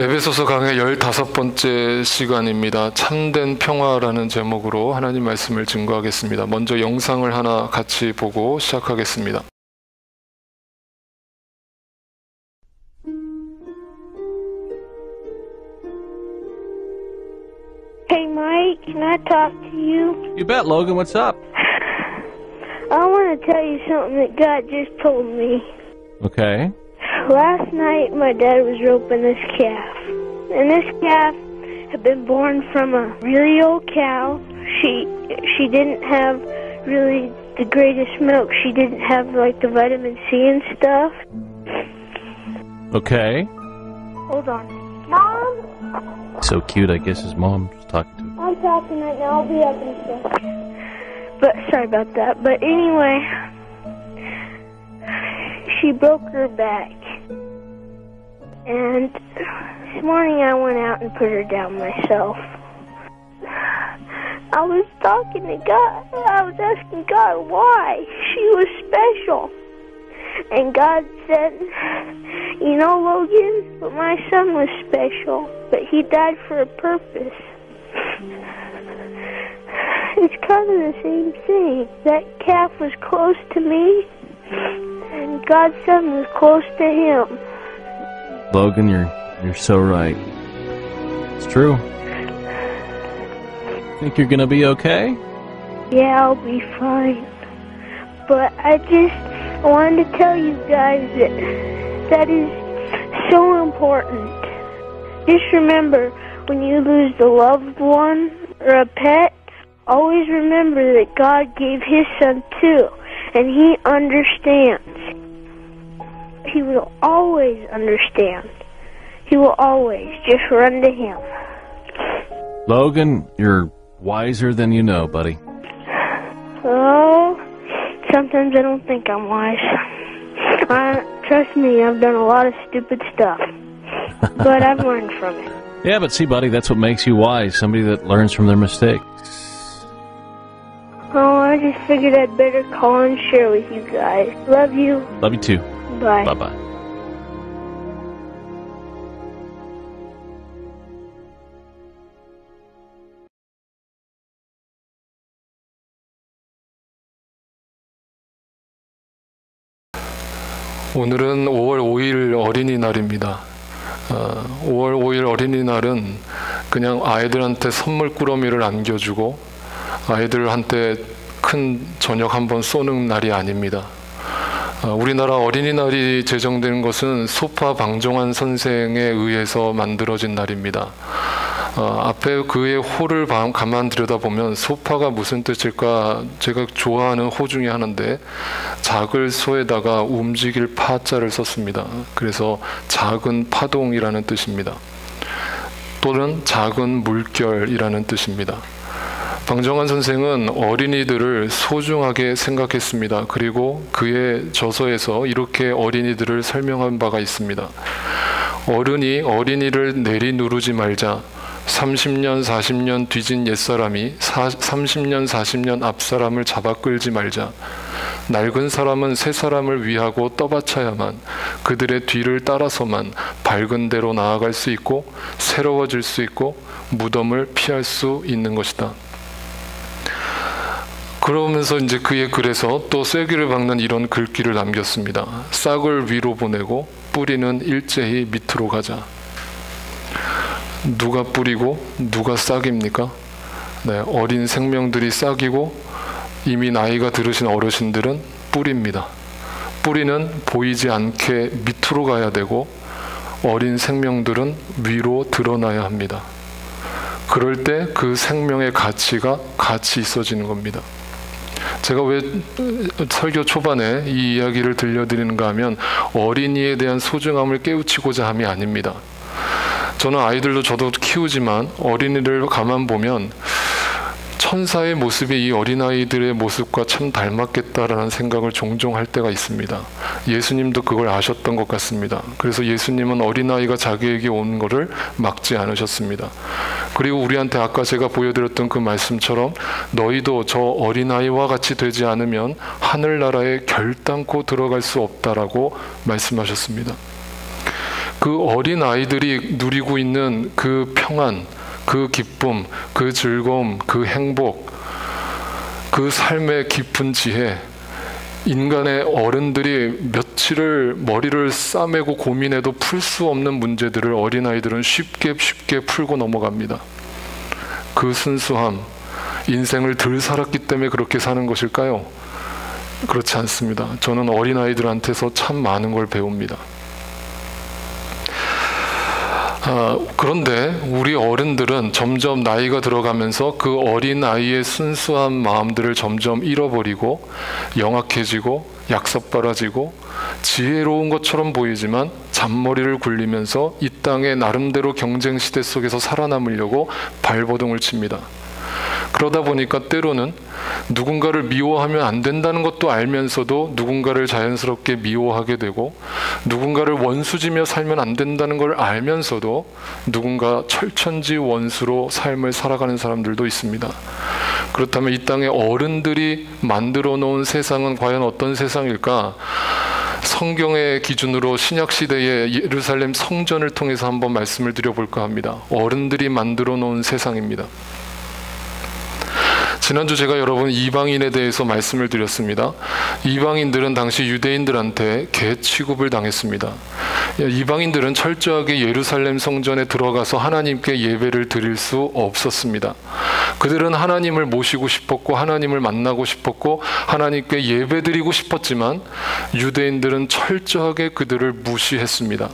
에베소서 강의 15번째 시간입니다. 참된 평화라는 제목으로 하나님 말씀을 증거하겠습니다. 먼저 영상을 하나 같이 보고 시작하겠습니다. Hey Mike, can I talk to you? You bet, Logan. What's up? I want to tell you something that God just told me. Okay. Last night my dad was roping this calf. And this calf had been born from a really old cow. She didn't have really the greatest milk. She didn't have like the vitamin C and stuff. Okay. Hold on. Mom? So cute, I guess his mom's talking to him. I'm talking right now. I'll be up in a second. But sorry about that. But anyway, she broke her back. And this morning I went out and put her down myself. I was talking to God. I was asking God why she was special. And God said, you know, Logan, but my son was special, but he died for a purpose. It's kind of the same thing. That calf was close to me, and God's son was close to him. Logan, you're so right. It's true. Think you're gonna be okay? Yeah, I'll be fine. But I wanted to tell you guys that is so important. Just remember, when you lose a loved one or a pet, always remember that God gave His Son too, and He understands. He will always understand. He will always just run to Him. Logan, you're wiser than you know, buddy. Oh, sometimes I don't think I'm wise. Trust me, I've done a lot of stupid stuff. But I've learned from it. Yeah, but see, buddy, that's what makes you wise. Somebody that learns from their mistakes. Oh, I just figured I'd better call and share with you guys. Love you. Love you too. Bye. Bye-bye. 오늘은 5월 5일 어린이날입니다. 5월 5일 어린이날은 그냥 아이들한테 선물 꾸러미를 안겨주고 아이들한테 큰 저녁 한번 쏘는 날이 아닙니다. 우리나라 어린이날이 제정된 것은 소파 방정환 선생에 의해서 만들어진 날입니다. 앞에 그의 호를 가만 들여다보면 소파가 무슨 뜻일까? 제가 좋아하는 호 중에 하나인데 작을 소에다가 움직일 파자를 썼습니다. 그래서 작은 파동이라는 뜻입니다. 또는 작은 물결이라는 뜻입니다. 방정환 선생은 어린이들을 소중하게 생각했습니다. 그리고 그의 저서에서 이렇게 어린이들을 설명한 바가 있습니다. 어른이 어린이를 내리누르지 말자. 30년, 40년 뒤진 옛사람이 30년, 40년 앞사람을 잡아 끌지 말자. 낡은 사람은 새 사람을 위하고 떠받쳐야만 그들의 뒤를 따라서만 밝은 데로 나아갈 수 있고 새로워질 수 있고 무덤을 피할 수 있는 것이다. 그러면서 이제 그의 글에서 또 쐐기를 박는 이런 글귀를 남겼습니다. 싹을 위로 보내고 뿌리는 일제히 밑으로 가자. 누가 뿌리고 누가 싹입니까? 네, 어린 생명들이 싹이고 이미 나이가 들으신 어르신들은 뿌리입니다. 뿌리는 보이지 않게 밑으로 가야 되고 어린 생명들은 위로 드러나야 합니다. 그럴 때 그 생명의 가치가 같이 있어지는 겁니다. 제가 왜 설교 초반에 이 이야기를 들려드리는가 하면 어린이에 대한 소중함을 깨우치고자 함이 아닙니다. 저는 아이들도 저도 키우지만 어린이를 가만 보면 천사의 모습이 이 어린아이들의 모습과 참 닮았겠다라는 생각을 종종 할 때가 있습니다. 예수님도 그걸 아셨던 것 같습니다. 그래서 예수님은 어린아이가 자기에게 온 것을 막지 않으셨습니다. 그리고 우리한테 아까 제가 보여드렸던 그 말씀처럼 너희도 저 어린아이와 같이 되지 않으면 하늘나라에 결단코 들어갈 수 없다라고 말씀하셨습니다. 그 어린 아이들이 누리고 있는 그 평안, 그 기쁨, 그 즐거움, 그 행복, 그 삶의 깊은 지혜, 인간의 어른들이 며칠을 머리를 싸매고 고민해도 풀 수 없는 문제들을 어린아이들은 쉽게 풀고 넘어갑니다. 그 순수함, 인생을 덜 살았기 때문에 그렇게 사는 것일까요? 그렇지 않습니다. 저는 어린아이들한테서 참 많은 걸 배웁니다. 그런데 우리 어른들은 점점 나이가 들어가면서 그 어린아이의 순수한 마음들을 점점 잃어버리고 영악해지고 약삭빠라지고 지혜로운 것처럼 보이지만 잔머리를 굴리면서 이 땅의 나름대로 경쟁시대 속에서 살아남으려고 발버둥을 칩니다. 그러다 보니까 때로는 누군가를 미워하면 안 된다는 것도 알면서도 누군가를 자연스럽게 미워하게 되고, 누군가를 원수지며 살면 안 된다는 걸 알면서도 누군가 철천지 원수로 삶을 살아가는 사람들도 있습니다. 그렇다면 이 땅의 어른들이 만들어 놓은 세상은 과연 어떤 세상일까? 성경의 기준으로 신약시대의 예루살렘 성전을 통해서 한번 말씀을 드려볼까 합니다. 어른들이 만들어 놓은 세상입니다. 지난주 제가 여러분 이방인에 대해서 말씀을 드렸습니다. 이방인들은 당시 유대인들한테 개 취급을 당했습니다. 이방인들은 철저하게 예루살렘 성전에 들어가서 하나님께 예배를 드릴 수 없었습니다. 그들은 하나님을 모시고 싶었고 하나님을 만나고 싶었고 하나님께 예배드리고 싶었지만 유대인들은 철저하게 그들을 무시했습니다.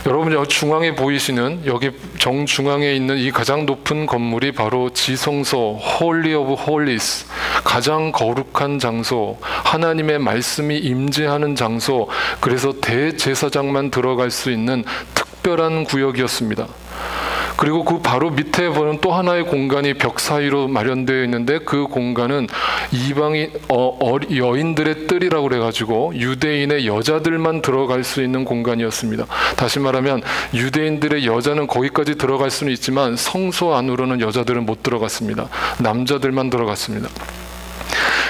여러분 중앙에 보이시는 여기 정중앙에 있는 이 가장 높은 건물이 바로 지성소 Holy of Holies, 가장 거룩한 장소, 하나님의 말씀이 임재하는 장소, 그래서 대제사장만 들어갈 수 있는 특별한 구역이었습니다. 그리고 그 바로 밑에 보는 또 하나의 공간이 벽 사이로 마련되어 있는데 그 공간은 이방인 여인들의 뜰이라고 그래가지고 유대인의 여자들만 들어갈 수 있는 공간이었습니다. 다시 말하면 유대인들의 여자는 거기까지 들어갈 수는 있지만 성소 안으로는 여자들은 못 들어갔습니다. 남자들만 들어갔습니다.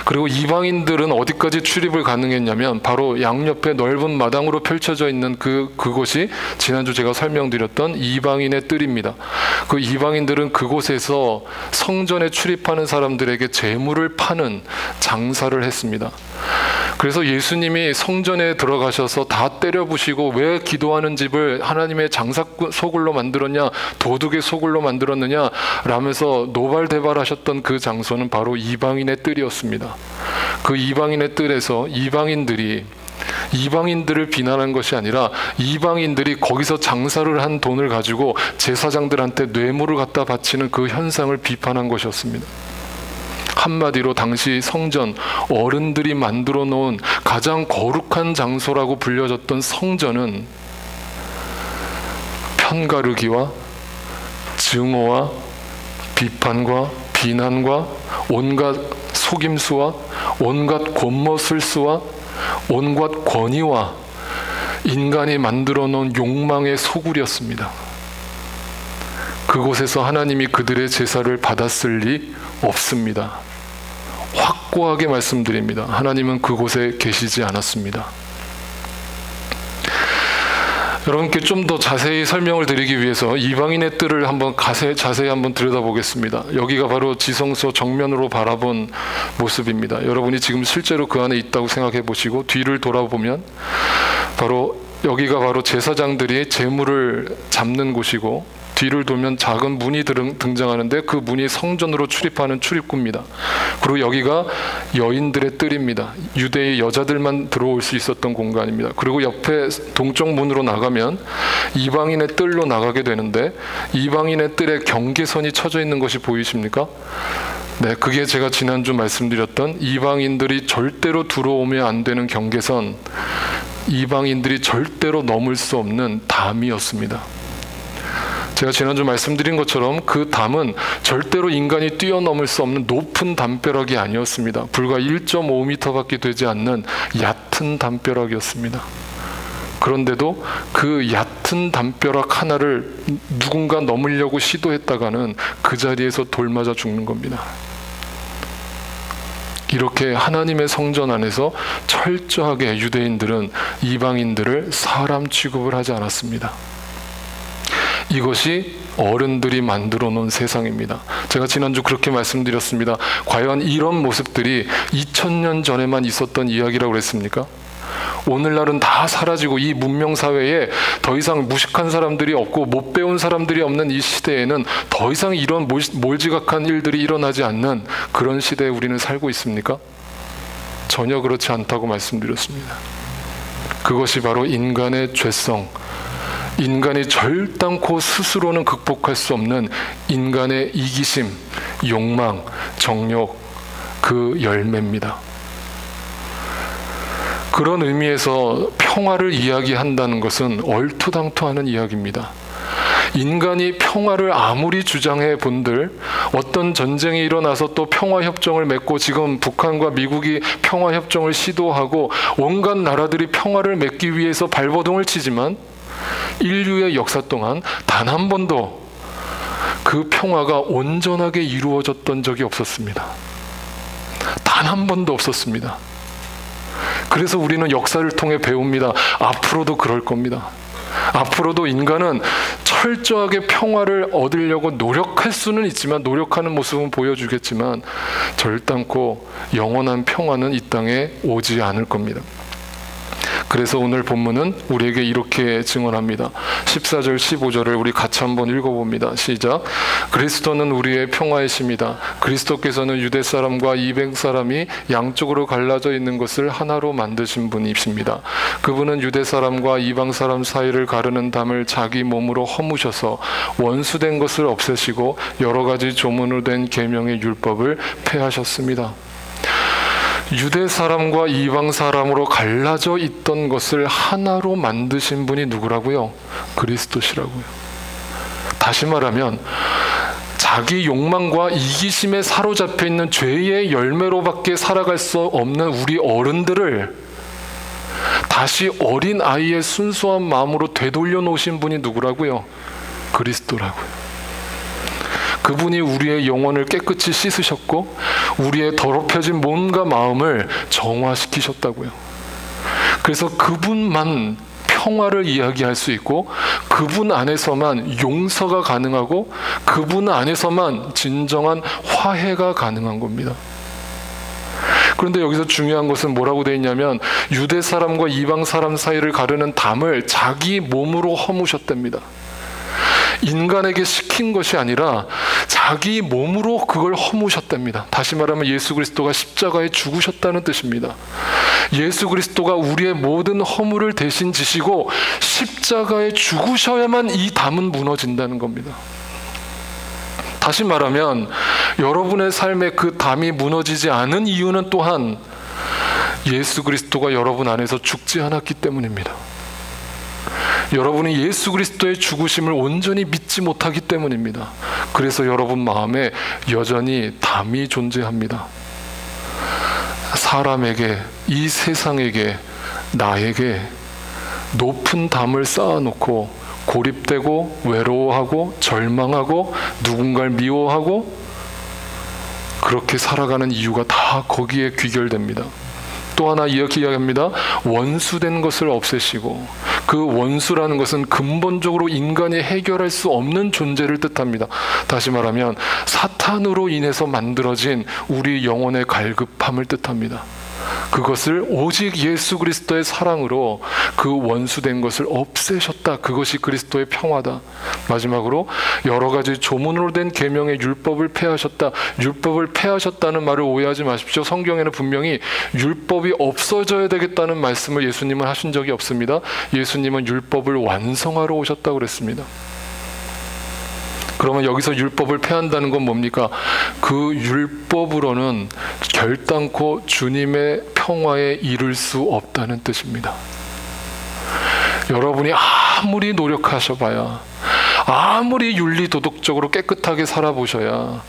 그리고 이방인들은 어디까지 출입을 가능했냐면 바로 양옆에 넓은 마당으로 펼쳐져 있는 그곳이 지난주 제가 설명드렸던 이방인의 뜰입니다. 그 이방인들은 그곳에서 성전에 출입하는 사람들에게 재물을 파는 장사를 했습니다. 그래서 예수님이 성전에 들어가셔서 다 때려부시고 왜 기도하는 집을 하나님의 장사소굴로 만들었냐, 도둑의 소굴로 만들었느냐 라면서 노발대발하셨던 그 장소는 바로 이방인의 뜰이었습니다. 그 이방인의 뜰에서 이방인들을 비난한 것이 아니라 이방인들이 거기서 장사를 한 돈을 가지고 제사장들한테 뇌물을 갖다 바치는 그 현상을 비판한 것이었습니다. 한마디로 당시 성전, 어른들이 만들어 놓은 가장 거룩한 장소라고 불려졌던 성전은 편가르기와 증오와 비판과 비난과 온갖 속임수와 온갖 권모술수와 온갖 권위와 인간이 만들어 놓은 욕망의 소굴이었습니다. 그곳에서 하나님이 그들의 제사를 받았을 리 없습니다. 확고하게 말씀드립니다. 하나님은 그곳에 계시지 않았습니다. 여러분께 좀 더 자세히 설명을 드리기 위해서 이방인의 뜰을 한번 자세히 한번 들여다보겠습니다. 여기가 바로 지성소 정면으로 바라본 모습입니다. 여러분이 지금 실제로 그 안에 있다고 생각해 보시고 뒤를 돌아보면 여기가 바로 제사장들이 제물을 잡는 곳이고, 뒤를 돌면 작은 문이 등장하는데 그 문이 성전으로 출입하는 출입구입니다. 그리고 여기가 여인들의 뜰입니다. 유대의 여자들만 들어올 수 있었던 공간입니다. 그리고 옆에 동쪽 문으로 나가면 이방인의 뜰로 나가게 되는데, 이방인의 뜰에 경계선이 쳐져 있는 것이 보이십니까? 네, 그게 제가 지난주 말씀드렸던 이방인들이 절대로 들어오면 안 되는 경계선, 이방인들이 절대로 넘을 수 없는 담이었습니다. 제가 지난주 말씀드린 것처럼 그 담은 절대로 인간이 뛰어넘을 수 없는 높은 담벼락이 아니었습니다. 불과 1.5m밖에 되지 않는 얕은 담벼락이었습니다. 그런데도 그 얕은 담벼락 하나를 누군가 넘으려고 시도했다가는 그 자리에서 돌 맞아 죽는 겁니다. 이렇게 하나님의 성전 안에서 철저하게 유대인들은 이방인들을 사람 취급을 하지 않았습니다. 이것이 어른들이 만들어 놓은 세상입니다. 제가 지난주 그렇게 말씀드렸습니다. 과연 이런 모습들이 2000년 전에만 있었던 이야기라고 그랬습니까? 오늘날은 다 사라지고 이 문명사회에 더 이상 무식한 사람들이 없고 못 배운 사람들이 없는 이 시대에는 더 이상 이런 몰지각한 일들이 일어나지 않는 그런 시대에 우리는 살고 있습니까? 전혀 그렇지 않다고 말씀드렸습니다. 그것이 바로 인간의 죄성, 인간이 절단코 스스로는 극복할 수 없는 인간의 이기심, 욕망, 정욕, 그 열매입니다. 그런 의미에서 평화를 이야기한다는 것은 얼토당토하는 이야기입니다. 인간이 평화를 아무리 주장해 본들, 어떤 전쟁이 일어나서 또 평화협정을 맺고 지금 북한과 미국이 평화협정을 시도하고 온갖 나라들이 평화를 맺기 위해서 발버둥을 치지만 인류의 역사 동안 단 한 번도 그 평화가 온전하게 이루어졌던 적이 없었습니다. 단 한 번도 없었습니다. 그래서 우리는 역사를 통해 배웁니다. 앞으로도 그럴 겁니다. 앞으로도 인간은 철저하게 평화를 얻으려고 노력할 수는 있지만, 노력하는 모습은 보여주겠지만 절단코 영원한 평화는 이 땅에 오지 않을 겁니다. 그래서 오늘 본문은 우리에게 이렇게 증언합니다. 14절 15절을 우리 같이 한번 읽어봅니다. 시작. 그리스도는 우리의 평화이십니다. 그리스도께서는 유대 사람과 이방 사람이 양쪽으로 갈라져 있는 것을 하나로 만드신 분이십니다. 그분은 유대 사람과 이방 사람 사이를 가르는 담을 자기 몸으로 허무셔서 원수된 것을 없애시고 여러 가지 조문으로 된 계명의 율법을 폐하셨습니다. 유대 사람과 이방 사람으로 갈라져 있던 것을 하나로 만드신 분이 누구라고요? 그리스도시라고요. 다시 말하면 자기 욕망과 이기심에 사로잡혀 있는 죄의 열매로밖에 살아갈 수 없는 우리 어른들을 다시 어린 아이의 순수한 마음으로 되돌려 놓으신 분이 누구라고요? 그리스도라고요. 그분이 우리의 영혼을 깨끗이 씻으셨고 우리의 더럽혀진 몸과 마음을 정화시키셨다고요. 그래서 그분만 평화를 이야기할 수 있고 그분 안에서만 용서가 가능하고 그분 안에서만 진정한 화해가 가능한 겁니다. 그런데 여기서 중요한 것은 뭐라고 되어 있냐면 유대 사람과 이방 사람 사이를 가르는 담을 자기 몸으로 허무셨답니다. 인간에게 시킨 것이 아니라 자기 몸으로 그걸 허무셨답니다. 다시 말하면 예수 그리스도가 십자가에 죽으셨다는 뜻입니다. 예수 그리스도가 우리의 모든 허물을 대신 지시고 십자가에 죽으셔야만 이 담은 무너진다는 겁니다. 다시 말하면 여러분의 삶에 그 담이 무너지지 않은 이유는 또한 예수 그리스도가 여러분 안에서 죽지 않았기 때문입니다. 여러분이 예수 그리스도의 죽으심을 온전히 믿지 못하기 때문입니다. 그래서 여러분 마음에 여전히 담이 존재합니다. 사람에게, 이 세상에게, 나에게 높은 담을 쌓아놓고 고립되고 외로워하고 절망하고 누군가를 미워하고 그렇게 살아가는 이유가 다 거기에 귀결됩니다. 또 하나 이렇게 이야기합니다. 원수된 것을 없애시고, 그 원수라는 것은 근본적으로 인간이 해결할 수 없는 존재를 뜻합니다. 다시 말하면 사탄으로 인해서 만들어진 우리 영혼의 갈급함을 뜻합니다. 그것을 오직 예수 그리스도의 사랑으로 그 원수된 것을 없애셨다. 그것이 그리스도의 평화다. 마지막으로 여러 가지 조문으로 된 계명의 율법을 폐하셨다. 율법을 폐하셨다는 말을 오해하지 마십시오. 성경에는 분명히 율법이 없어져야 되겠다는 말씀을 예수님은 하신 적이 없습니다. 예수님은 율법을 완성하러 오셨다고 그랬습니다. 그러면 여기서 율법을 폐한다는 건 뭡니까? 그 율법으로는 결단코 주님의 평화에 이를 수 없다는 뜻입니다. 여러분이 아무리 노력하셔봐야, 아무리 윤리도덕적으로 깨끗하게 살아보셔야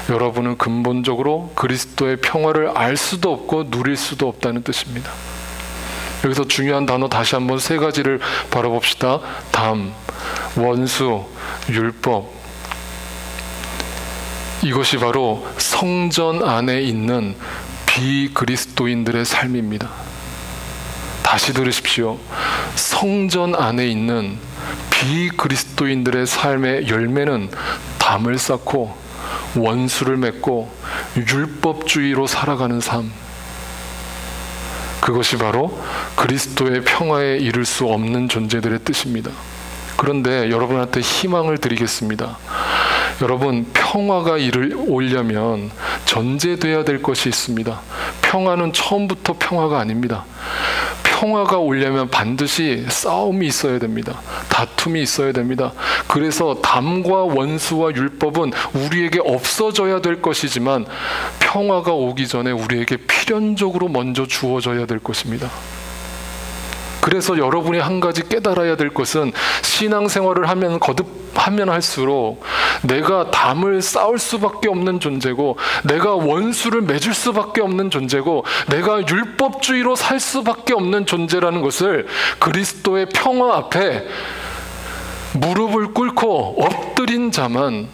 여러분은 근본적으로 그리스도의 평화를 알 수도 없고 누릴 수도 없다는 뜻입니다. 여기서 중요한 단어 다시 한번 세 가지를 바라봅시다. 담, 원수, 율법. 이것이 바로 성전 안에 있는 비그리스도인들의 삶입니다. 다시 들으십시오. 성전 안에 있는 비그리스도인들의 삶의 열매는 담을 쌓고 원수를 맺고 율법주의로 살아가는 삶, 그것이 바로 그리스도의 평화에 이를 수 없는 존재들의 뜻입니다. 그런데 여러분한테 희망을 드리겠습니다. 여러분, 평화가 오려면 전제돼야 될 것이 있습니다. 평화는 처음부터 평화가 아닙니다. 평화가 오려면 반드시 싸움이 있어야 됩니다. 다툼이 있어야 됩니다. 그래서 담과 원수와 율법은 우리에게 없어져야 될 것이지만 평화가 오기 전에 우리에게 필연적으로 먼저 주어져야 될 것입니다. 그래서 여러분이 한 가지 깨달아야 될 것은 신앙생활을 하면 할수록 내가 담을 쌓을 수밖에 없는 존재고, 내가 원수를 맺을 수밖에 없는 존재고, 내가 율법주의로 살 수밖에 없는 존재라는 것을 그리스도의 평화 앞에 무릎을 꿇고 엎드린 자만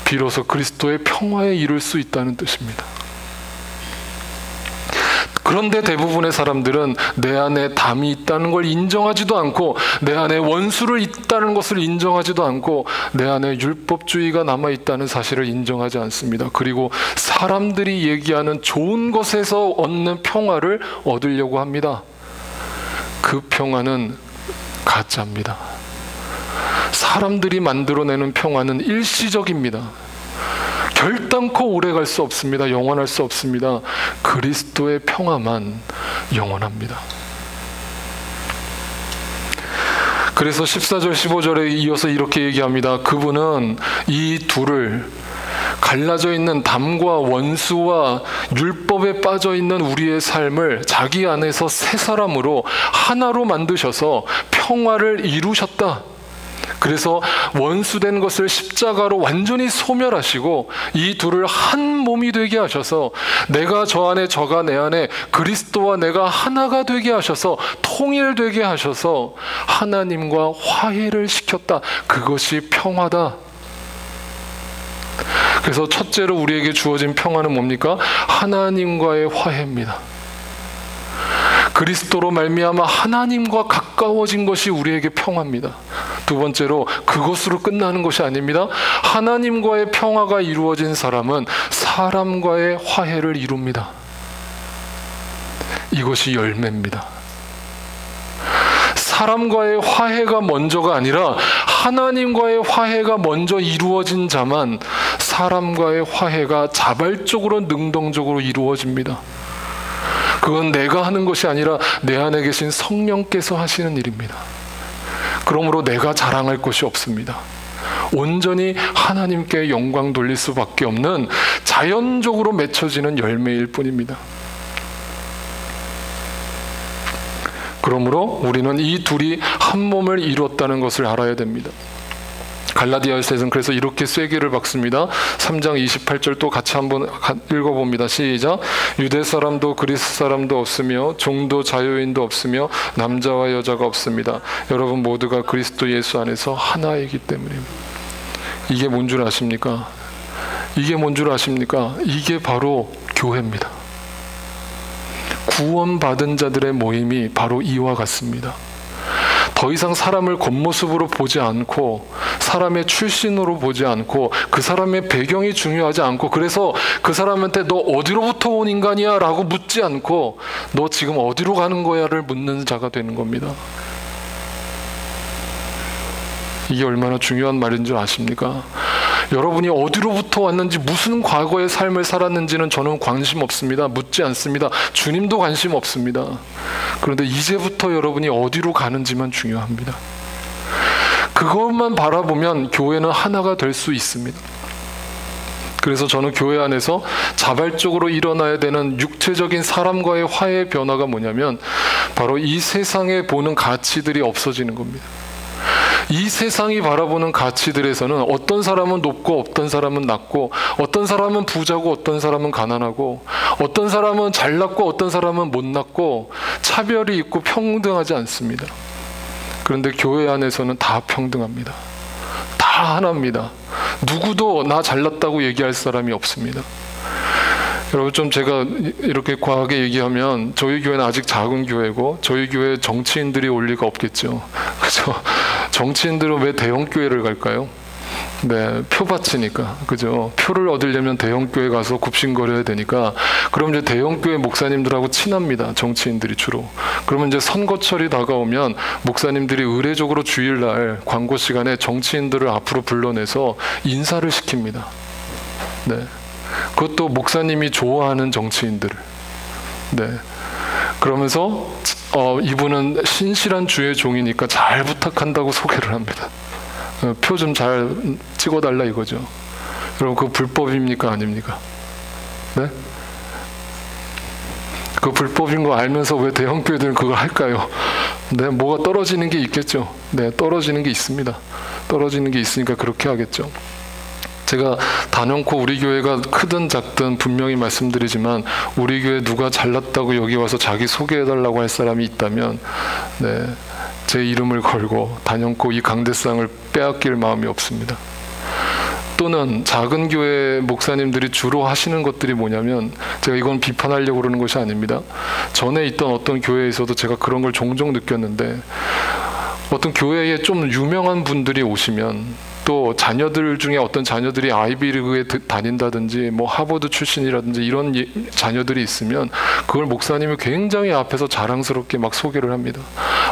비로소 그리스도의 평화에 이룰 수 있다는 뜻입니다. 그런데 대부분의 사람들은 내 안에 담이 있다는 걸 인정하지도 않고, 내 안에 원수를 있다는 것을 인정하지도 않고, 내 안에 율법주의가 남아있다는 사실을 인정하지 않습니다. 그리고 사람들이 얘기하는 좋은 것에서 얻는 평화를 얻으려고 합니다. 그 평화는 가짜입니다. 사람들이 만들어내는 평화는 일시적입니다. 결단코 오래갈 수 없습니다. 영원할 수 없습니다. 그리스도의 평화만 영원합니다. 그래서 14절 15절에 이어서 이렇게 얘기합니다. 그분은 이 둘을, 갈라져 있는 담과 원수와 율법에 빠져 있는 우리의 삶을 자기 안에서 새 사람으로 하나로 만드셔서 평화를 이루셨다. 그래서 원수된 것을 십자가로 완전히 소멸하시고 이 둘을 한 몸이 되게 하셔서, 내가 저 안에 저가 내 안에 그리스도와 내가 하나가 되게 하셔서 통일되게 하셔서 하나님과 화해를 시켰다. 그것이 평화다. 그래서 첫째로 우리에게 주어진 평화는 뭡니까? 하나님과의 화해입니다. 그리스도로 말미암아 하나님과 가까워진 것이 우리에게 평화입니다. 두 번째로 그것으로 끝나는 것이 아닙니다. 하나님과의 평화가 이루어진 사람은 사람과의 화해를 이룹니다. 이것이 열매입니다. 사람과의 화해가 먼저가 아니라 하나님과의 화해가 먼저 이루어진 자만 사람과의 화해가 자발적으로 능동적으로 이루어집니다. 그건 내가 하는 것이 아니라 내 안에 계신 성령께서 하시는 일입니다. 그러므로 내가 자랑할 것이 없습니다. 온전히 하나님께 영광 돌릴 수밖에 없는 자연적으로 맺혀지는 열매일 뿐입니다. 그러므로 우리는 이 둘이 한 몸을 이루었다는 것을 알아야 됩니다. 갈라디아서에서는 그래서 이렇게 쐐기를 박습니다. 3장 28절 또 같이 한번 읽어봅니다. 시작. 유대 사람도 그리스 사람도 없으며 종도 자유인도 없으며 남자와 여자가 없습니다. 여러분 모두가 그리스도 예수 안에서 하나이기 때문입니다. 이게 뭔 줄 아십니까? 이게 뭔 줄 아십니까? 이게 바로 교회입니다. 구원받은 자들의 모임이 바로 이와 같습니다. 더 이상 사람을 겉모습으로 보지 않고, 사람의 출신으로 보지 않고, 그 사람의 배경이 중요하지 않고, 그래서 그 사람한테 너 어디로부터 온 인간이야? 라고 묻지 않고 너 지금 어디로 가는 거야? 를 묻는 자가 되는 겁니다. 이게 얼마나 중요한 말인 줄 아십니까? 여러분이 어디로부터 왔는지, 무슨 과거의 삶을 살았는지는 저는 관심 없습니다. 묻지 않습니다. 주님도 관심 없습니다. 그런데 이제부터 여러분이 어디로 가는지만 중요합니다. 그것만 바라보면 교회는 하나가 될 수 있습니다. 그래서 저는 교회 안에서 자발적으로 일어나야 되는 육체적인 사람과의 화해의 변화가 뭐냐면 바로 이 세상에 보는 가치들이 없어지는 겁니다. 이 세상이 바라보는 가치들에서는 어떤 사람은 높고 어떤 사람은 낮고, 어떤 사람은 부자고 어떤 사람은 가난하고, 어떤 사람은 잘났고 어떤 사람은 못났고, 차별이 있고 평등하지 않습니다. 그런데 교회 안에서는 다 평등합니다. 다 하나입니다. 누구도 나 잘났다고 얘기할 사람이 없습니다. 여러분, 좀 제가 이렇게 과하게 얘기하면 저희 교회는 아직 작은 교회고 저희 교회에 정치인들이 올 리가 없겠죠. 그죠? 정치인들은 왜 대형 교회를 갈까요? 네, 표 받치니까. 그죠? 표를 얻으려면 대형 교회 가서 굽신거려야 되니까. 그럼 이제 대형 교회 목사님들하고 친합니다. 정치인들이 주로. 그러면 이제 선거철이 다가오면 목사님들이 의례적으로 주일날 광고 시간에 정치인들을 앞으로 불러내서 인사를 시킵니다. 네. 그것도 목사님이 좋아하는 정치인들을. 네. 그러면서 이분은 신실한 주의 종이니까 잘 부탁한다고 소개를 합니다. 표 좀 잘 찍어달라 이거죠. 여러분, 그거 불법입니까? 아닙니까? 네? 그 불법인 거 알면서 왜 대형 교회들은 그걸 할까요? 네, 뭐가 떨어지는 게 있겠죠. 네, 떨어지는 게 있습니다. 떨어지는 게 있으니까 그렇게 하겠죠. 제가 단연코 우리 교회가 크든 작든 분명히 말씀드리지만, 우리 교회 누가 잘났다고 여기 와서 자기 소개해달라고 할 사람이 있다면, 네, 제 이름을 걸고 단연코 이 강대상을 빼앗길 마음이 없습니다. 또는 작은 교회 목사님들이 주로 하시는 것들이 뭐냐면, 제가 이건 비판하려고 그러는 것이 아닙니다. 전에 있던 어떤 교회에서도 제가 그런 걸 종종 느꼈는데, 어떤 교회에 좀 유명한 분들이 오시면, 또 자녀들 중에 어떤 자녀들이 아이비리그에 다닌다든지 뭐 하버드 출신이라든지 이런 자녀들이 있으면 그걸 목사님이 굉장히 앞에서 자랑스럽게 막 소개를 합니다.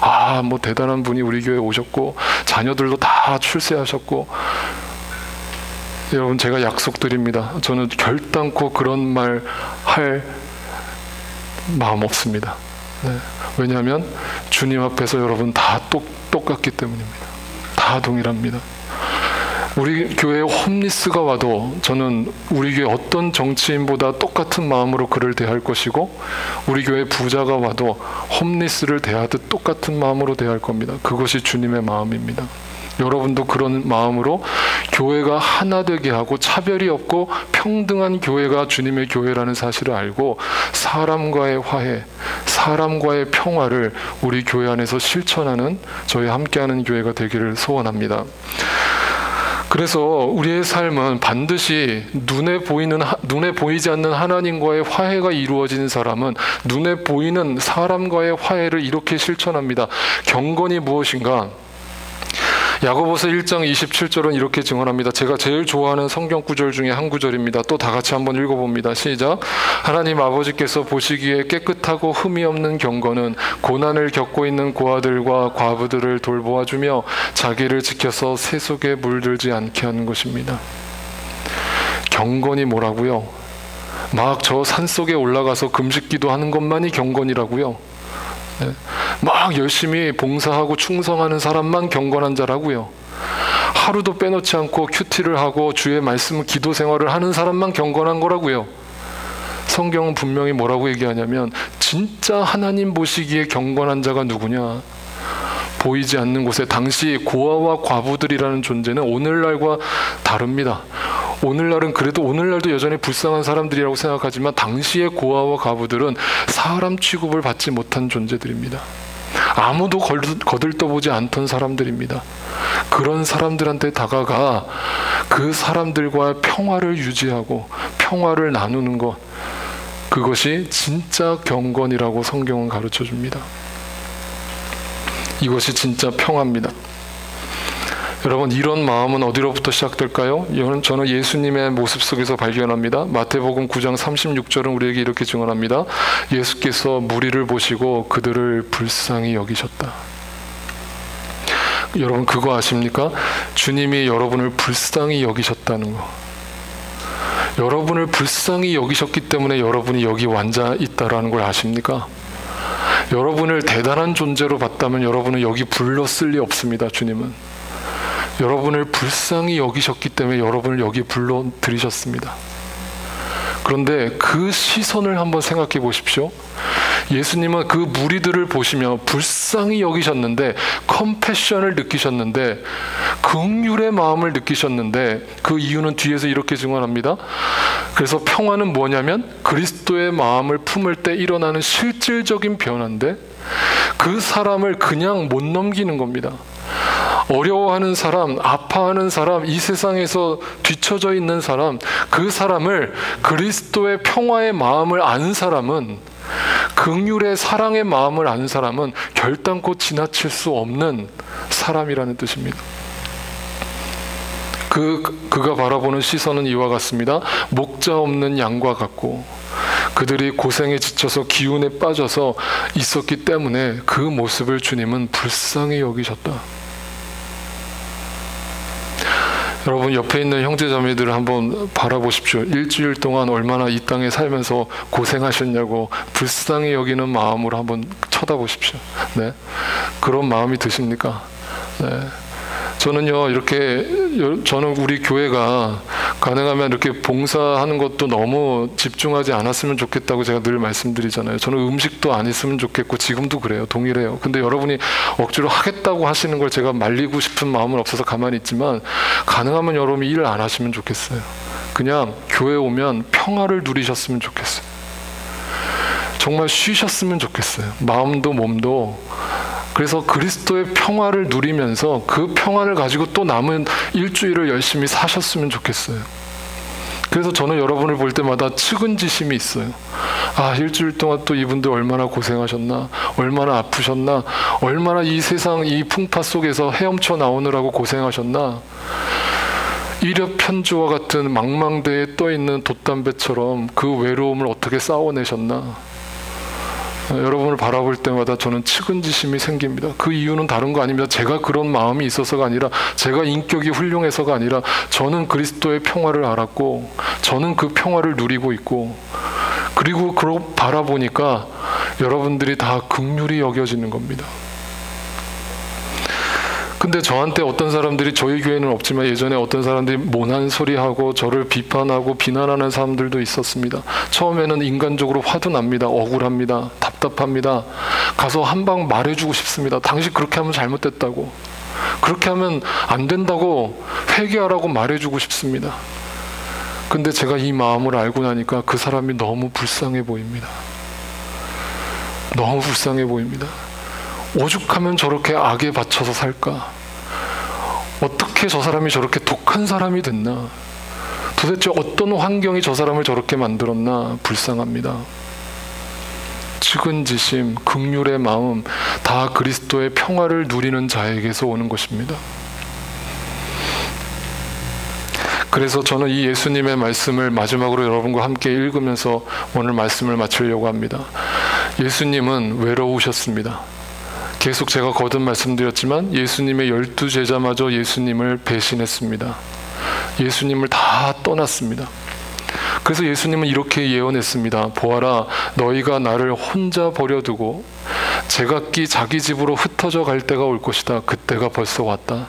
아, 뭐 대단한 분이 우리 교회에 오셨고 자녀들도 다 출세하셨고. 여러분, 제가 약속드립니다. 저는 결단코 그런 말 할 마음 없습니다. 네. 왜냐하면 주님 앞에서 여러분 다 똑같기 때문입니다. 다 동일합니다. 우리 교회에 홈리스가 와도 저는 우리 교회 어떤 정치인보다 똑같은 마음으로 그를 대할 것이고, 우리 교회 부자가 와도 홈리스를 대하듯 똑같은 마음으로 대할 겁니다. 그것이 주님의 마음입니다. 여러분도 그런 마음으로 교회가 하나 되게 하고 차별이 없고 평등한 교회가 주님의 교회라는 사실을 알고 사람과의 화해, 사람과의 평화를 우리 교회 안에서 실천하는 저희 함께하는 교회가 되기를 소원합니다. 그래서 우리의 삶은 반드시 눈에 보이지 않는 하나님과의 화해가 이루어지는 사람은 눈에 보이는 사람과의 화해를 이렇게 실천합니다. 경건이 무엇인가? 야고보서 1장 27절은 이렇게 증언합니다. 제가 제일 좋아하는 성경 구절 중에 한 구절입니다. 또 다 같이 한번 읽어봅니다. 시작. 하나님 아버지께서 보시기에 깨끗하고 흠이 없는 경건은 고난을 겪고 있는 고아들과 과부들을 돌보아주며 자기를 지켜서 새 속에 물들지 않게 하는 것입니다. 경건이 뭐라고요? 막 저 산속에 올라가서 금식기도 하는 것만이 경건이라고요? 네. 막 열심히 봉사하고 충성하는 사람만 경건한 자라고요. 하루도 빼놓지 않고 큐티를 하고 주의 말씀 기도 생활을 하는 사람만 경건한 거라고요. 성경은 분명히 뭐라고 얘기하냐면, 진짜 하나님 보시기에 경건한 자가 누구냐? 보이지 않는 곳에, 당시 고아와 과부들이라는 존재는 오늘날과 다릅니다. 오늘날은 그래도 오늘날도 여전히 불쌍한 사람들이라고 생각하지만 당시의 고아와 과부들은 사람 취급을 받지 못한 존재들입니다. 아무도 거들떠보지 않던 사람들입니다. 그런 사람들한테 다가가 그 사람들과 평화를 유지하고 평화를 나누는 것, 그것이 진짜 경건이라고 성경은 가르쳐 줍니다. 이것이 진짜 평화입니다. 여러분, 이런 마음은 어디로부터 시작될까요? 저는 예수님의 모습 속에서 발견합니다. 마태복음 9장 36절은 우리에게 이렇게 증언합니다. 예수께서 무리를 보시고 그들을 불쌍히 여기셨다. 여러분, 그거 아십니까? 주님이 여러분을 불쌍히 여기셨다는 거. 여러분을 불쌍히 여기셨기 때문에 여러분이 여기 앉아 있다라는 걸 아십니까? 여러분을 대단한 존재로 봤다면 여러분은 여기 불렀을 리 없습니다. 주님은 여러분을 불쌍히 여기셨기 때문에 여러분을 여기 불러들이셨습니다. 그런데 그 시선을 한번 생각해 보십시오. 예수님은 그 무리들을 보시며 불쌍히 여기셨는데, 컴패션을 느끼셨는데, 긍휼의 마음을 느끼셨는데, 그 이유는 뒤에서 이렇게 증언합니다. 그래서 평화는 뭐냐면 그리스도의 마음을 품을 때 일어나는 실질적인 변화인데, 그 사람을 그냥 못 넘기는 겁니다. 어려워하는 사람, 아파하는 사람, 이 세상에서 뒤처져 있는 사람, 그 사람을 그리스도의 평화의 마음을 아는 사람은, 긍휼의 사랑의 마음을 아는 사람은 결단코 지나칠 수 없는 사람이라는 뜻입니다. 그가 바라보는 시선은 이와 같습니다. 목자 없는 양과 같고, 그들이 고생에 지쳐서 기운에 빠져서 있었기 때문에 그 모습을 주님은 불쌍히 여기셨다. 여러분, 옆에 있는 형제자매들을 한번 바라보십시오. 일주일 동안 얼마나 이 땅에 살면서 고생하셨냐고 불쌍히 여기는 마음으로 한번 쳐다보십시오. 네, 그런 마음이 드십니까? 네. 저는요, 저는 우리 교회가 가능하면 이렇게 봉사하는 것도 너무 집중하지 않았으면 좋겠다고 제가 늘 말씀드리잖아요. 저는 음식도 안 있으면 좋겠고, 지금도 그래요. 동일해요. 근데 여러분이 억지로 하겠다고 하시는 걸 제가 말리고 싶은 마음은 없어서 가만히 있지만, 가능하면 여러분이 일을 안 하시면 좋겠어요. 그냥 교회 오면 평화를 누리셨으면 좋겠어요. 정말 쉬셨으면 좋겠어요. 마음도 몸도. 그래서 그리스도의 평화를 누리면서 그 평화를 가지고 또 남은 일주일을 열심히 사셨으면 좋겠어요. 그래서 저는 여러분을 볼 때마다 측은지심이 있어요. 아, 일주일 동안 또 이분들 얼마나 고생하셨나, 얼마나 아프셨나, 얼마나 이 세상 이 풍파 속에서 헤엄쳐 나오느라고 고생하셨나. 이력편주와 같은 망망대에 떠있는 돛담배처럼 그 외로움을 어떻게 싸워내셨나. 여러분을 바라볼 때마다 저는 측은지심이 생깁니다. 그 이유는 다른 거 아닙니다. 제가 그런 마음이 있어서가 아니라, 제가 인격이 훌륭해서가 아니라, 저는 그리스도의 평화를 알았고, 저는 그 평화를 누리고 있고, 그리고 그러고 바라보니까 여러분들이 다 긍휼히 여겨지는 겁니다. 근데 저한테 어떤 사람들이, 저희 교회는 없지만 예전에 어떤 사람들이 모난 소리하고 저를 비판하고 비난하는 사람들도 있었습니다. 처음에는 인간적으로 화도 납니다. 억울합니다. 답답합니다. 가서 한 방 말해주고 싶습니다. 당신 그렇게 하면 잘못됐다고, 그렇게 하면 안 된다고 회개하라고 말해주고 싶습니다. 근데 제가 이 마음을 알고 나니까 그 사람이 너무 불쌍해 보입니다. 너무 불쌍해 보입니다. 오죽하면 저렇게 악에 받쳐서 살까? 어떻게 저 사람이 저렇게 독한 사람이 됐나? 도대체 어떤 환경이 저 사람을 저렇게 만들었나? 불쌍합니다. 측은지심, 긍휼의 마음, 다 그리스도의 평화를 누리는 자에게서 오는 것입니다. 그래서 저는 이 예수님의 말씀을 마지막으로 여러분과 함께 읽으면서 오늘 말씀을 마치려고 합니다. 예수님은 외로우셨습니다. 계속 제가 거듭 말씀드렸지만 예수님의 12제자마저 예수님을 배신했습니다. 예수님을 다 떠났습니다. 그래서 예수님은 이렇게 예언했습니다. 보아라, 너희가 나를 혼자 버려두고 제각기 자기 집으로 흩어져 갈 때가 올 것이다. 그때가 벌써 왔다.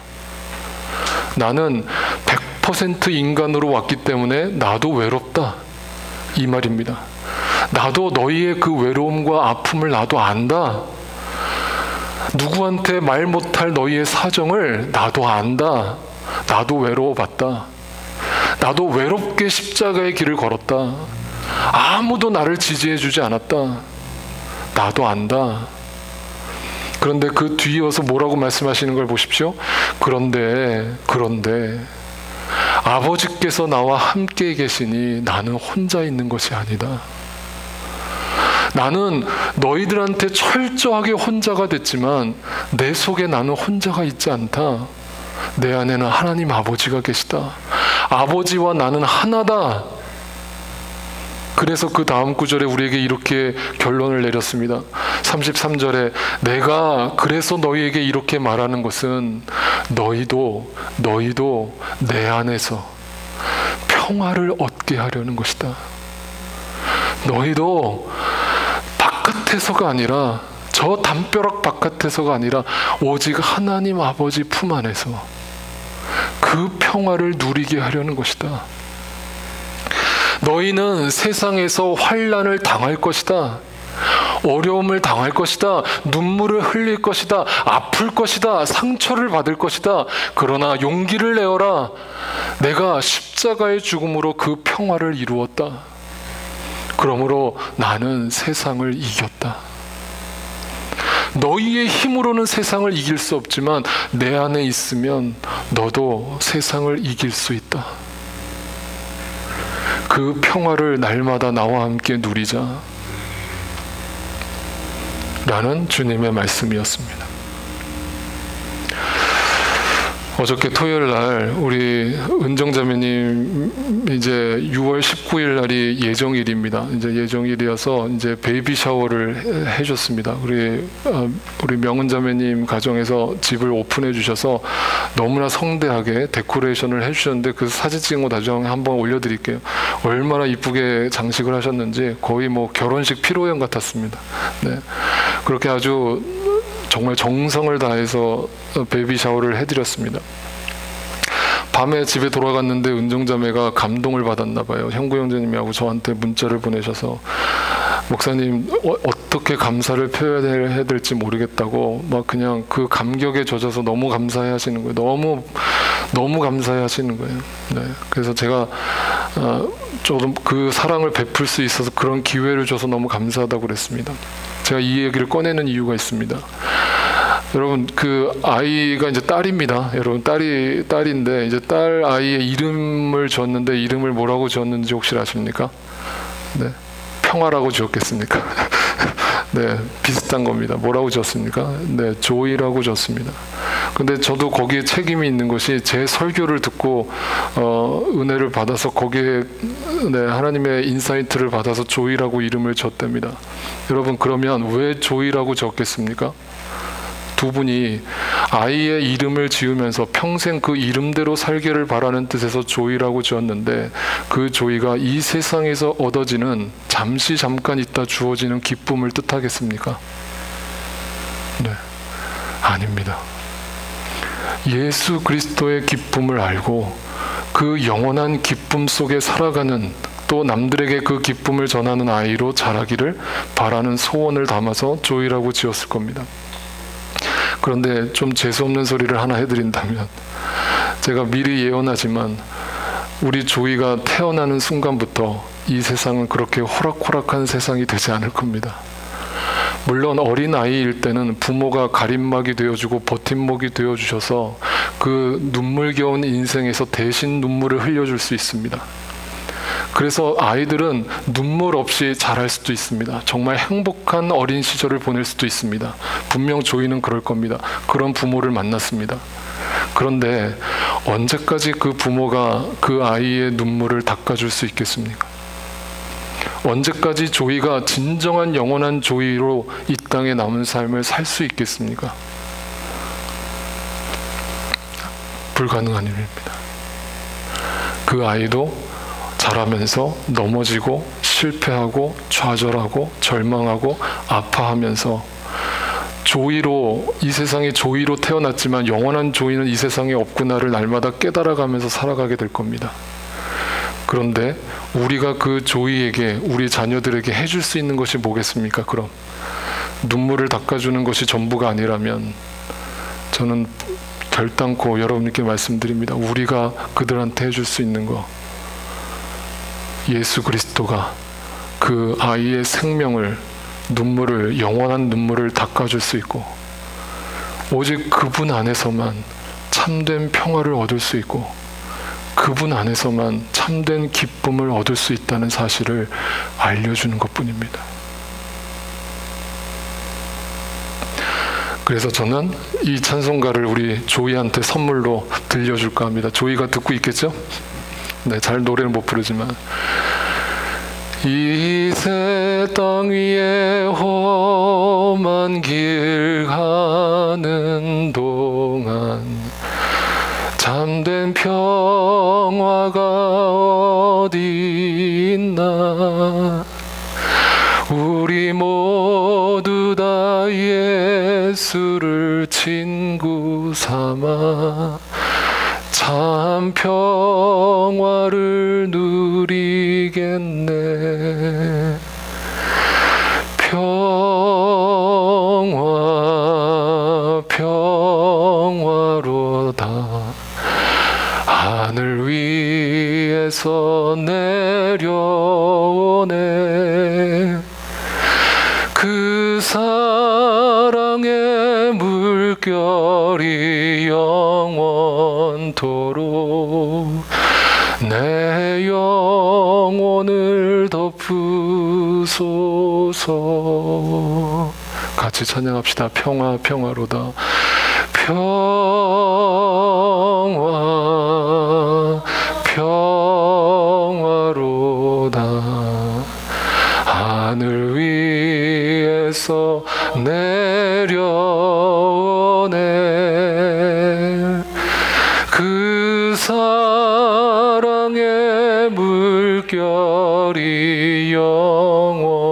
나는 100% 인간으로 왔기 때문에 나도 외롭다, 이 말입니다. 나도 너희의 그 외로움과 아픔을 나도 안다. 누구한테 말 못할 너희의 사정을 나도 안다. 나도 외로워봤다. 나도 외롭게 십자가의 길을 걸었다. 아무도 나를 지지해주지 않았다. 나도 안다. 그런데 그 뒤에 와서 뭐라고 말씀하시는 걸 보십시오. 그런데 아버지께서 나와 함께 계시니 나는 혼자 있는 것이 아니다. 나는 너희들한테 철저하게 혼자가 됐지만 내 속에 나는 혼자가 있지 않다. 내 안에는 하나님 아버지가 계시다. 아버지와 나는 하나다. 그래서 그 다음 구절에 우리에게 이렇게 결론을 내렸습니다. 33절에 내가 그래서 너희에게 이렇게 말하는 것은 너희도 내 안에서 평화를 얻게 하려는 것이다. 너희도 바깥에서가 아니라, 저 담벼락 바깥에서가 아니라 오직 하나님 아버지 품 안에서 그 평화를 누리게 하려는 것이다. 너희는 세상에서 환난을 당할 것이다. 어려움을 당할 것이다. 눈물을 흘릴 것이다. 아플 것이다. 상처를 받을 것이다. 그러나 용기를 내어라. 내가 십자가의 죽음으로 그 평화를 이루었다. 그러므로 나는 세상을 이겼다. 너희의 힘으로는 세상을 이길 수 없지만 내 안에 있으면 너도 세상을 이길 수 있다. 그 평화를 날마다 나와 함께 누리자 라는 주님의 말씀이었습니다. 어저께 토요일 날 우리 은정자매님 이제 6월 19일 날이 예정일입니다. 이제 예정일이어서 이제 베이비 샤워를 해줬습니다. 우리 명은자매님 가정에서 집을 오픈해 주셔서 너무나 성대하게 데코레이션을 해주셨는데 그 사진 찍은 거 나중에 한번 올려드릴게요. 얼마나 이쁘게 장식을 하셨는지 거의 뭐 결혼식 피로연 같았습니다. 네, 그렇게 아주 정말 정성을 다해서 베이비 샤워를 해드렸습니다. 밤에 집에 돌아갔는데 은정자매가 감동을 받았나 봐요. 형구 형제님하고 저한테 문자를 보내셔서 목사님 어떻게 감사를 표현해야 될지 모르겠다고 막 그냥 그 감격에 젖어서 너무 감사해 하시는 거예요. 너무 감사해 하시는 거예요. 네, 그래서 제가 조금 그 사랑을 베풀 수 있어서 그런 기회를 줘서 너무 감사하다고 그랬습니다. 제가 이 얘기를 꺼내는 이유가 있습니다. 여러분, 그 아이가 이제 딸입니다. 여러분, 딸인데 이제 딸 아이의 이름을 줬는데 이름을 뭐라고 지었는지 혹시 아십니까? 네, 평화라고 지었겠습니까? 네, 비슷한 겁니다. 뭐라고 지었습니까? 네, 조이라고 지었습니다. 근데 저도 거기에 책임이 있는 것이 제 설교를 듣고 은혜를 받아서 거기에 하나님의 인사이트를 받아서 조이라고 이름을 줬답니다. 여러분, 그러면 왜 조이라고 지었겠습니까? 두 분이 아이의 이름을 지으면서 평생 그 이름대로 살기를 바라는 뜻에서 조이라고 지었는데 그 조이가 이 세상에서 얻어지는 잠깐 있다 주어지는 기쁨을 뜻하겠습니까? 네, 아닙니다. 예수 그리스도의 기쁨을 알고 그 영원한 기쁨 속에 살아가는, 또 남들에게 그 기쁨을 전하는 아이로 자라기를 바라는 소원을 담아서 조이라고 지었을 겁니다. 그런데 좀 재수없는 소리를 하나 해드린다면, 제가 미리 예언하지만 우리 조이가 태어나는 순간부터 이 세상은 그렇게 호락호락한 세상이 되지 않을 겁니다. 물론 어린 아이일 때는 부모가 가림막이 되어주고 버팀목이 되어주셔서 그 눈물겨운 인생에서 대신 눈물을 흘려줄 수 있습니다. 그래서 아이들은 눈물 없이 자랄 수도 있습니다. 정말 행복한 어린 시절을 보낼 수도 있습니다. 분명 조이는 그럴 겁니다. 그런 부모를 만났습니다. 그런데 언제까지 그 부모가 그 아이의 눈물을 닦아줄 수 있겠습니까? 언제까지 조이가 진정한 영원한 조이로 이 땅에 남은 삶을 살 수 있겠습니까? 불가능한 일입니다. 그 아이도 자라면서 넘어지고 실패하고 좌절하고 절망하고 아파하면서 조이로, 이 세상에 조이로 태어났지만 영원한 조이는 이 세상에 없구나를 날마다 깨달아가면서 살아가게 될 겁니다. 그런데 우리가 그 조이에게, 우리 자녀들에게 해줄 수 있는 것이 뭐겠습니까? 그럼 눈물을 닦아주는 것이 전부가 아니라면 저는 결단코 여러분께 말씀드립니다. 우리가 그들한테 해줄 수 있는 거, 예수 그리스도가 그 아이의 생명을, 눈물을, 영원한 눈물을 닦아줄 수 있고, 오직 그분 안에서만 참된 평화를 얻을 수 있고, 그분 안에서만 참된 기쁨을 얻을 수 있다는 사실을 알려주는 것뿐입니다. 그래서 저는 이 찬송가를 우리 조이한테 선물로 들려줄까 합니다. 조이가 듣고 있겠죠? 네, 잘 노래를 못 부르지만, 이 새 땅 위에 험한 길 가는 동안 참된 평화가 어디 있나, 우리 모두 다 예수를 친구 삼아 참 평화를 누리겠네. 평화로다 하늘 위에서 내려오네. 그 사랑의 물결이 영원토록 내 영혼을 덮으소서. 같이 찬양합시다. 평화 평화로다. 평화 평화로다. 하늘 위에서 내려오네. 그 사랑의 물결이 영원토록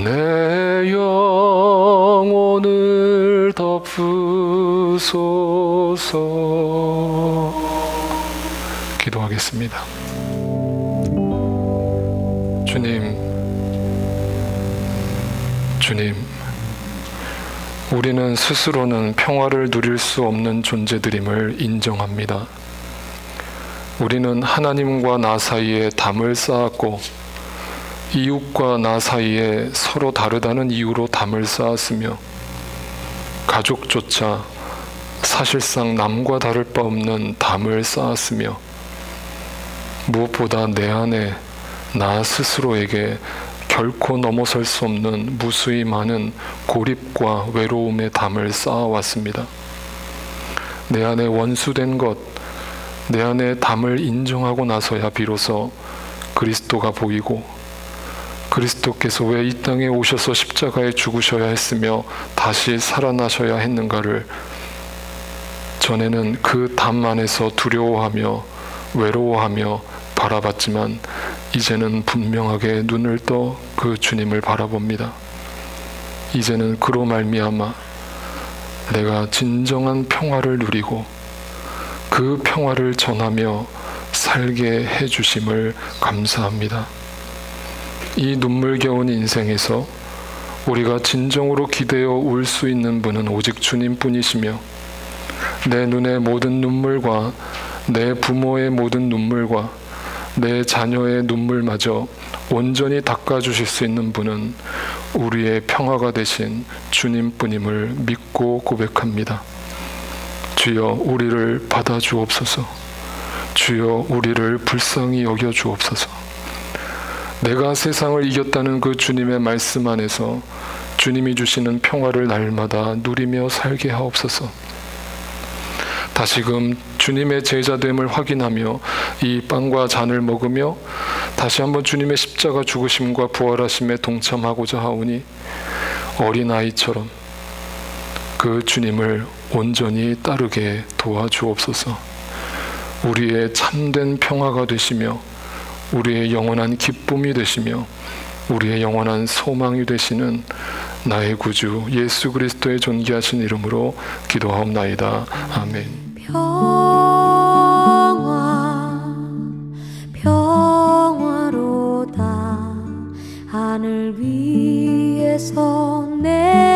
내 영혼을 덮으소서. 기도하겠습니다. 주님, 우리는 스스로는 평화를 누릴 수 없는 존재들임을 인정합니다. 우리는 하나님과 나 사이에 담을 쌓았고 이웃과 나 사이에 서로 다르다는 이유로 담을 쌓았으며 가족조차 사실상 남과 다를 바 없는 담을 쌓았으며 무엇보다 내 안에 나 스스로에게 결코 넘어설 수 없는 무수히 많은 고립과 외로움의 담을 쌓아왔습니다. 내 안에 원수된 것, 내 안에 담을 인정하고 나서야 비로소 그리스도가 보이고 그리스도께서 왜 이 땅에 오셔서 십자가에 죽으셔야 했으며 다시 살아나셔야 했는가를 전에는 그 담 안에서 두려워하며 외로워하며 바라봤지만 이제는 분명하게 눈을 떠 그 주님을 바라봅니다. 이제는 그로 말미암아 내가 진정한 평화를 누리고 그 평화를 전하며 살게 해주심을 감사합니다. 이 눈물겨운 인생에서 우리가 진정으로 기대어 울 수 있는 분은 오직 주님뿐이시며 내 눈의 모든 눈물과 내 부모의 모든 눈물과 내 자녀의 눈물마저 온전히 닦아주실 수 있는 분은 우리의 평화가 되신 주님뿐임을 믿고 고백합니다. 주여 우리를 받아주옵소서. 주여 우리를 불쌍히 여겨주옵소서. 내가 세상을 이겼다는 그 주님의 말씀 안에서 주님이 주시는 평화를 날마다 누리며 살게 하옵소서. 다시금 주님의 제자됨을 확인하며 이 빵과 잔을 먹으며 다시 한번 주님의 십자가 죽으심과 부활하심에 동참하고자 하오니 어린아이처럼 그 주님을 온전히 따르게 도와주옵소서. 우리의 참된 평화가 되시며 우리의 영원한 기쁨이 되시며 우리의 영원한 소망이 되시는 나의 구주 예수 그리스도의 존귀하신 이름으로 기도하옵나이다. 아멘. 평화로다. 하늘 위에서 내